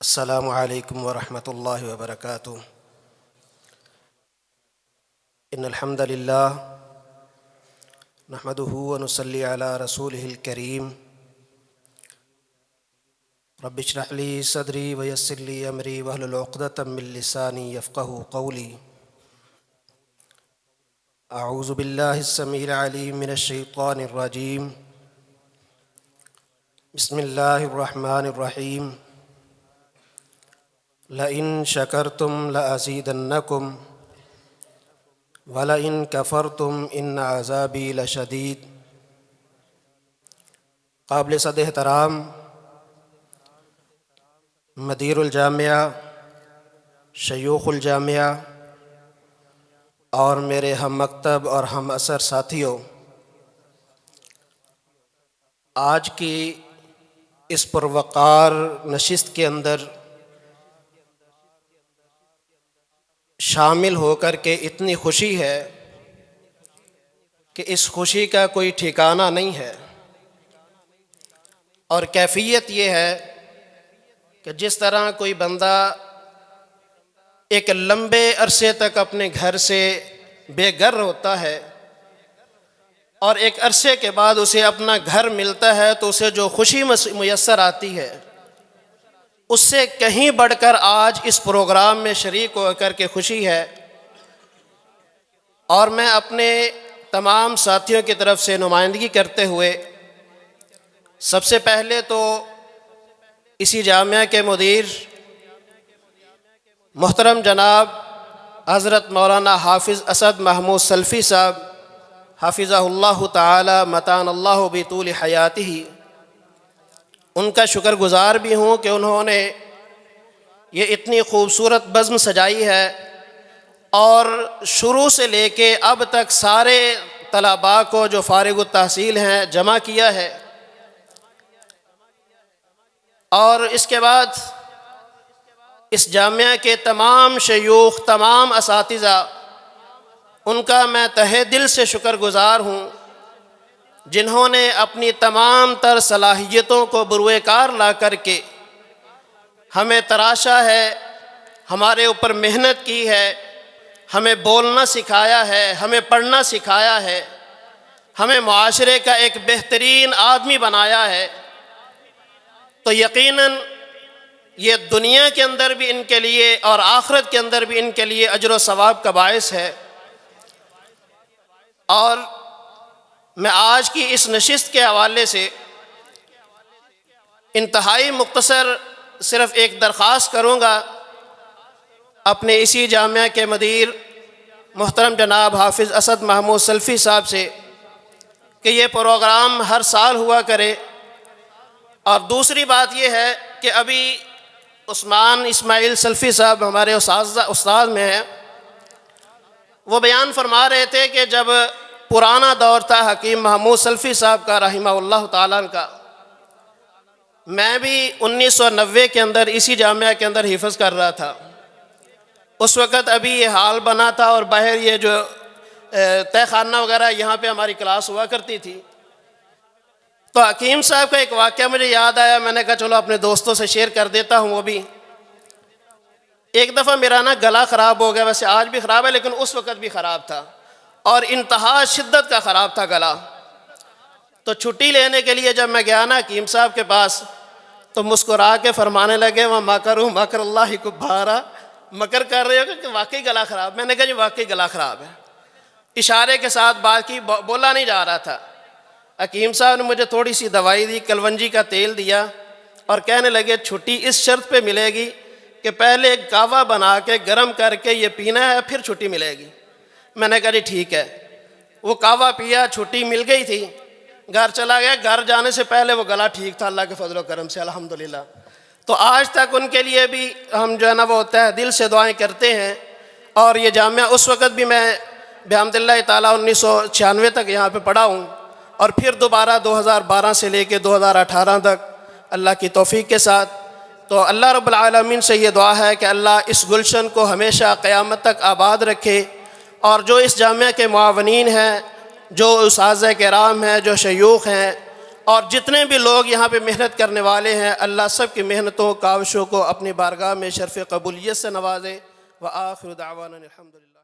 السلام علیکم ورحمۃ اللہ وبرکاتہ۔ ان الحمد للہ نحمده ونصلی علی رسولہ الکریم۔ رب اشرح لی صدری ویسر لی امری واحلل عقدۃ من لسانی یفقہوا قولی۔ اعوذ باللہ السمیع العلیم من الشیطان الرجیم۔ بسم اللہ الرحمن الرحیم۔ لئن شکرتم لأزیدنکم ولئن کفرتم ان عذابی لشدید۔ قابل صد احترام مدیر الجامعہ، شیوخ الجامعہ اور میرے ہم مکتب اور ہم اثر ساتھیوں، آج کی اس پروقار نشست کے اندر شامل ہو کر کے اتنی خوشی ہے کہ اس خوشی کا کوئی ٹھکانہ نہیں ہے، اور کیفیت یہ ہے کہ جس طرح کوئی بندہ ایک لمبے عرصے تک اپنے گھر سے بے گھر ہوتا ہے اور ایک عرصے کے بعد اسے اپنا گھر ملتا ہے تو اسے جو خوشی میسر آتی ہے، اس سے کہیں بڑھ کر آج اس پروگرام میں شریک ہو کر کے خوشی ہے۔ اور میں اپنے تمام ساتھیوں کی طرف سے نمائندگی کرتے ہوئے سب سے پہلے تو اسی جامعہ کے مدیر محترم جناب حضرت مولانا حافظ اسد محمود سلفی صاحب حافظہ اللہ تعالی متان اللہ بطول حیاتہ، ان کا شکر گزار بھی ہوں کہ انہوں نے یہ اتنی خوبصورت بزم سجائی ہے اور شروع سے لے کے اب تک سارے طلباء کو جو فارغ التحصیل ہیں جمع کیا ہے، اور اس کے بعد اس جامعہ کے تمام شیوخ، تمام اساتذہ، ان کا میں تہہ دل سے شکر گزار ہوں جنہوں نے اپنی تمام تر صلاحیتوں کو بروئے کار لا کر کے ہمیں تراشا ہے، ہمارے اوپر محنت کی ہے، ہمیں بولنا سکھایا ہے، ہمیں پڑھنا سکھایا ہے، ہمیں معاشرے کا ایک بہترین آدمی بنایا ہے۔ تو یقیناً یہ دنیا کے اندر بھی ان کے لیے اور آخرت کے اندر بھی ان کے لیے اجر و ثواب کا باعث ہے۔ اور میں آج کی اس نشست کے حوالے سے انتہائی مختصر صرف ایک درخواست کروں گا اپنے اسی جامعہ کے مدیر محترم جناب حافظ اسد محمود سلفی صاحب سے کہ یہ پروگرام ہر سال ہوا کرے۔ اور دوسری بات یہ ہے کہ ابھی عثمان اسماعیل سلفی صاحب ہمارے استاد میں ہیں، وہ بیان فرما رہے تھے کہ جب پرانا دور تھا حکیم محمود سلفی صاحب کا رحمہ اللہ تعالیٰ کا، میں بھی 1990 کے اندر اسی جامعہ کے اندر حفظ کر رہا تھا۔ اس وقت ابھی یہ حال بنا تھا اور باہر یہ جو تہ خانہ وغیرہ یہاں پہ ہماری کلاس ہوا کرتی تھی، تو حکیم صاحب کا ایک واقعہ مجھے یاد آیا، میں نے کہا چلو اپنے دوستوں سے شیئر کر دیتا ہوں۔ وہ بھی ایک دفعہ میرا گلا خراب ہو گیا، ویسے آج بھی خراب ہے لیکن اس وقت بھی خراب تھا اور انتہا شدت کا خراب تھا گلا۔ تو چھٹی لینے کے لیے جب میں گیا حکیم صاحب کے پاس تو مسکرا کے فرمانے لگے وہ مکروا مکر اللہ کبارا، مکر کر رہے ہو کہ واقعی گلا خراب؟ میں نے کہا جی واقعی گلا خراب ہے۔ اشارے کے ساتھ بات کی، بولا نہیں جا رہا تھا۔ حکیم صاحب نے مجھے تھوڑی سی دوائی دی، کلونجی کا تیل دیا اور کہنے لگے چھٹی اس شرط پہ ملے گی کہ پہلے کہوہ بنا کے گرم کر کے یہ پینا ہے، پھر چھٹی ملے گی۔ میں نے کہا جی ٹھیک ہے۔ وہ کہوہ پیا، چھٹی مل گئی تھی، گھر چلا گیا۔ گھر جانے سے پہلے وہ گلا ٹھیک تھا اللہ کے فضل و کرم سے، الحمدللہ۔ تو آج تک ان کے لیے بھی ہم جو ہے وہ تہ دل سے دعائیں کرتے ہیں۔ اور یہ جامعہ اس وقت بھی میں بحمد اللہ تعالیٰ 1996 تک یہاں پہ پڑھا ہوں، اور پھر دوبارہ 2012 سے لے کے 2018 تک اللہ کی توفیق کے ساتھ۔ تو اللہ رب العالمین سے یہ دعا ہے کہ اللہ اس گلشن کو ہمیشہ قیامت تک آباد رکھے، اور جو اس جامعہ کے معاونین ہیں، جو اساتذہ کرام ہیں، جو شیوخ ہیں، اور جتنے بھی لوگ یہاں پہ محنت کرنے والے ہیں، اللہ سب کی محنتوں کاوشوں کو اپنی بارگاہ میں شرف قبولیت سے نوازے۔ وآخر دعوانا الحمدللہ۔